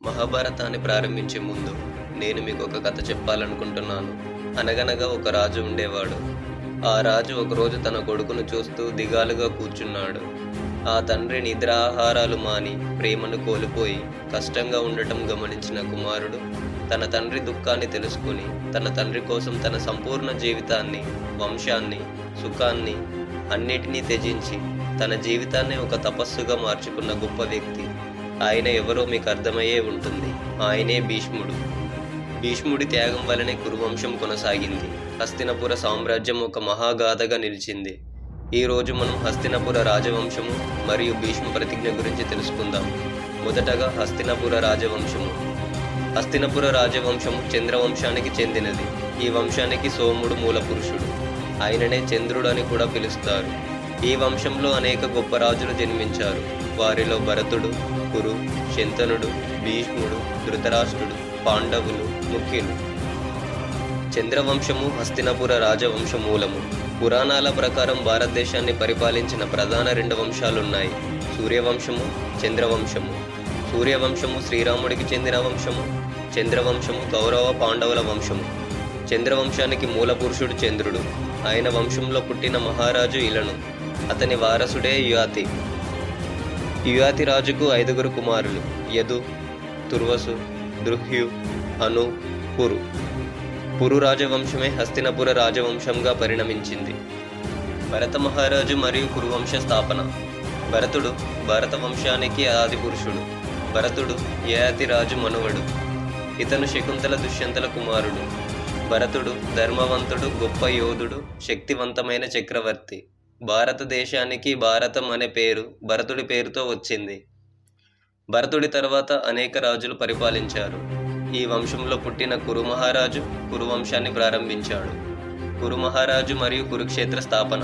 మహాభారతాన్ని ప్రారంభించే ముందు నేను మీకు ఒక కథ చెప్పాలనుకుంటున్నాను. అనగనగా ఒక రాజు ఉండేవాడు. ఆ రాజు ఒకరోజు తన కొడుకును చూస్తూ దిగాలుగా కూర్చున్నాడు. ఆ తండ్రి నిద్రాహారాలు మాని ప్రేమను కోల్పోయి కష్టంగా ఉండటం గమనించిన కుమారుడు తన తండ్రి దుఃఖాన్ని తెలుసుకుని తన తండ్రి కోసం తన సంపూర్ణ జీవితాన్ని, వంశాన్ని, సుఖాన్ని అన్నిటినీ త్యజించి తన జీవితాన్ని ఒక తపస్సుగా మార్చుకున్న గొప్ప వ్యక్తి. ఆయన ఎవరో మీకు అర్థమయ్యే ఉంటుంది. ఆయనే భీష్ముడు. భీష్ముడి త్యాగం వలనే కురువంశం కొనసాగింది. హస్తినపుర సామ్రాజ్యం ఒక మహాగాథగా నిలిచింది. ఈరోజు మనం హస్తినపుర రాజవంశము మరియు భీష్మ ప్రతిజ్ఞ గురించి తెలుసుకుందాం. మొదటగా హస్తినపుర రాజవంశము. హస్తినపుర రాజవంశము చంద్రవంశానికి చెందినది. ఈ వంశానికి సోముడు మూల పురుషుడు. ఆయననే చంద్రుడు అని కూడా పిలుస్తారు. ఈ వంశంలో అనేక గొప్ప రాజులు జన్మించారు. వారిలో భరతుడు, కురు, శంతనుడు, భీష్ముడు, ధృతరాష్ట్రుడు, పాండవులు ముఖ్యులు. చంద్రవంశము హస్తినపుర రాజవంశ మూలము. పురాణాల ప్రకారం భారతదేశాన్ని పరిపాలించిన ప్రధాన రెండు వంశాలున్నాయి: సూర్యవంశము, చంద్రవంశము. సూర్యవంశము శ్రీరాముడికి చెందిన వంశము. చంద్రవంశము కౌరవ పాండవుల వంశము. చంద్రవంశానికి మూల పురుషుడు చంద్రుడు. ఆయన వంశంలో పుట్టిన మహారాజు ఇలను. అతని వారసుడే యుయాతి. యుయాతి రాజుకు 5 కుమారులు: యదు, తుర్వసు, దృహ్యు, అను, పురు. పురు రాజవంశమే హస్తినపుర రాజవంశంగా పరిణమించింది. భరత మహారాజు మరియు కురువంశ స్థాపన. భరతుడు భారత వంశానికి ఆది పురుషుడు. భరతుడు యయాతి రాజు మనువడు. ఇతను శకుంతల దుష్యంతల కుమారుడు. భరతుడు ధర్మవంతుడు, గొప్ప యోధుడు, శక్తివంతమైన చక్రవర్తి. భారతదేశానికి భారతం అనే పేరు భరతుడి పేరుతో వచ్చింది. భరతుడి తర్వాత అనేక రాజులు పరిపాలించారు. ఈ వంశంలో పుట్టిన కురు మహారాజు కురు వంశాన్ని ప్రారంభించాడు. కురు మహారాజు మరియు కురుక్షేత్ర స్థాపన.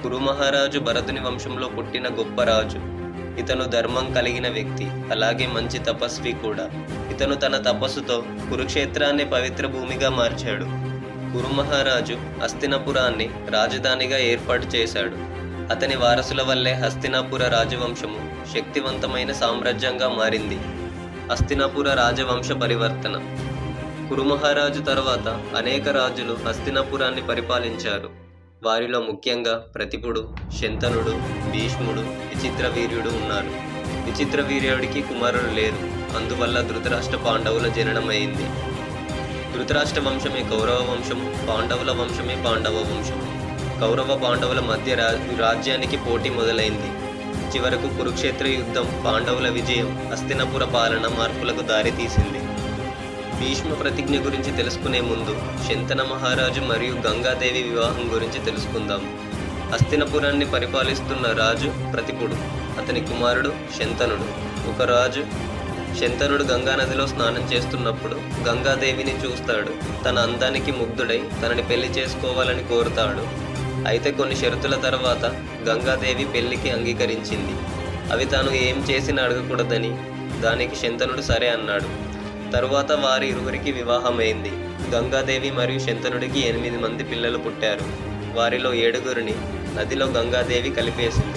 కురు మహారాజు భరతుని వంశంలో పుట్టిన గొప్ప రాజు. ఇతను ధర్మం కలిగిన వ్యక్తి, అలాగే మంచి తపస్వి కూడా. ఇతను తన తపస్సుతో కురుక్షేత్రాన్ని పవిత్ర భూమిగా మార్చాడు. కురు మహారాజు హస్తినపురాన్ని రాజధానిగా ఏర్పాటు చేశాడు. అతని వారసుల వల్లే హస్తినపుర రాజవంశము శక్తివంతమైన సామ్రాజ్యంగా మారింది. హస్తినపుర రాజవంశ పరివర్తన. కురు మహారాజు తర్వాత అనేక రాజులు హస్తినపురాన్ని పరిపాలించారు. వారిలో ముఖ్యంగా ప్రతిపుడు, శంతనుడు, భీష్ముడు, విచిత్రవీర్యుడు ఉన్నారు. విచిత్రవీర్యుడికి కుమారులు లేరు. అందువల్ల ధృతరాష్ట్ర పాండవుల జననమైంది. ధృతరాష్ట్ర వంశమే కౌరవ వంశము, పాండవుల వంశమే పాండవ వంశము. కౌరవ పాండవుల మధ్య రాజ్యానికి పోటీ మొదలైంది. చివరకు కురుక్షేత్ర యుద్ధం, పాండవుల విజయం హస్తినపుర పాలన మార్పులకు దారితీసింది. భీష్మ ప్రతిజ్ఞ గురించి తెలుసుకునే ముందు శంతన మహారాజు మరియు గంగాదేవి వివాహం గురించి తెలుసుకుందాం. హస్తినపురాన్ని పరిపాలిస్తున్న రాజు ప్రతిపుడు. అతని కుమారుడు శంతనుడు. ఒక రాజు శంతనుడు గంగానదిలో స్నానం చేస్తున్నప్పుడు గంగాదేవిని చూస్తాడు. తన అందానికి ముగ్ధుడై తనని పెళ్లి చేసుకోవాలని కోరుతాడు. అయితే కొన్ని షరతుల తర్వాత గంగాదేవి పెళ్లికి అంగీకరించింది. అవి తాను ఏం చేసినా అడగకూడదని. దానికి శంతనుడు సరే అన్నాడు. తరువాత వారి ఇరువురికి వివాహమైంది. గంగాదేవి మరియు శంతనుడికి 8 మంది పిల్లలు పుట్టారు. వారిలో 7 నదిలో గంగాదేవి కలిపేసింది.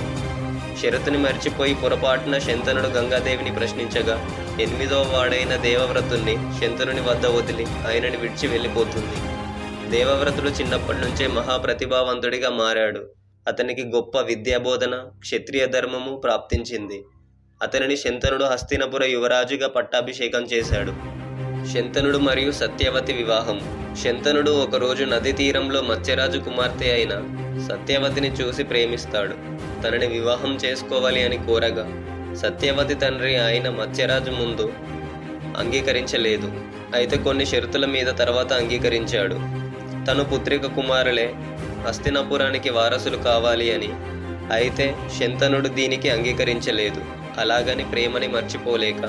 షరతుని మర్చిపోయి పొరపాటున శంతనుడు గంగాదేవిని ప్రశ్నించగా 8వ వాడైన దేవవ్రతుణ్ణి శంతనుని వద్ద వదిలి ఆయనని విడిచి వెళ్ళిపోతుంది. దేవవ్రతుడు చిన్నప్పటి నుంచే మహాప్రతిభావంతుడిగా మారాడు. అతనికి గొప్ప విద్యాబోధన, క్షత్రియ ధర్మము ప్రాప్తించింది. అతనిని శంతనుడు హస్తినపుర యువరాజుగా పట్టాభిషేకం చేశాడు. శంతనుడు మరియు సత్యవతి వివాహం. శంతనుడు ఒకరోజు నది తీరంలో మత్స్యరాజు కుమార్తె అయిన సత్యవతిని చూసి ప్రేమిస్తాడు. తనని వివాహం చేసుకోవాలి అని కోరగా సత్యవతి తండ్రి అయిన మత్స్యరాజు ముందు అంగీకరించలేదు. అయితే కొన్ని షరతుల మీద తర్వాత అంగీకరించాడు. తను పుత్రిక కుమారులే హస్తినపురానికి వారసులు కావాలి అని. అయితే శంతనుడు దీనికి అంగీకరించలేదు. అలాగని ప్రేమని మర్చిపోలేక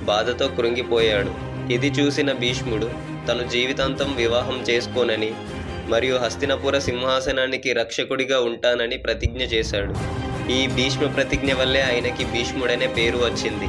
బాధతో కృంగిపోయాడు. ఇది చూసిన భీష్ముడు తను జీవితాంతం వివాహం చేసుకోనని మరియు హస్తినపుర సింహాసనానికి రక్షకుడిగా ఉంటానని ప్రతిజ్ఞ చేశాడు. ఈ భీష్మ ప్రతిజ్ఞ వల్లే ఆయనకి భీష్ముడనే పేరు వచ్చింది.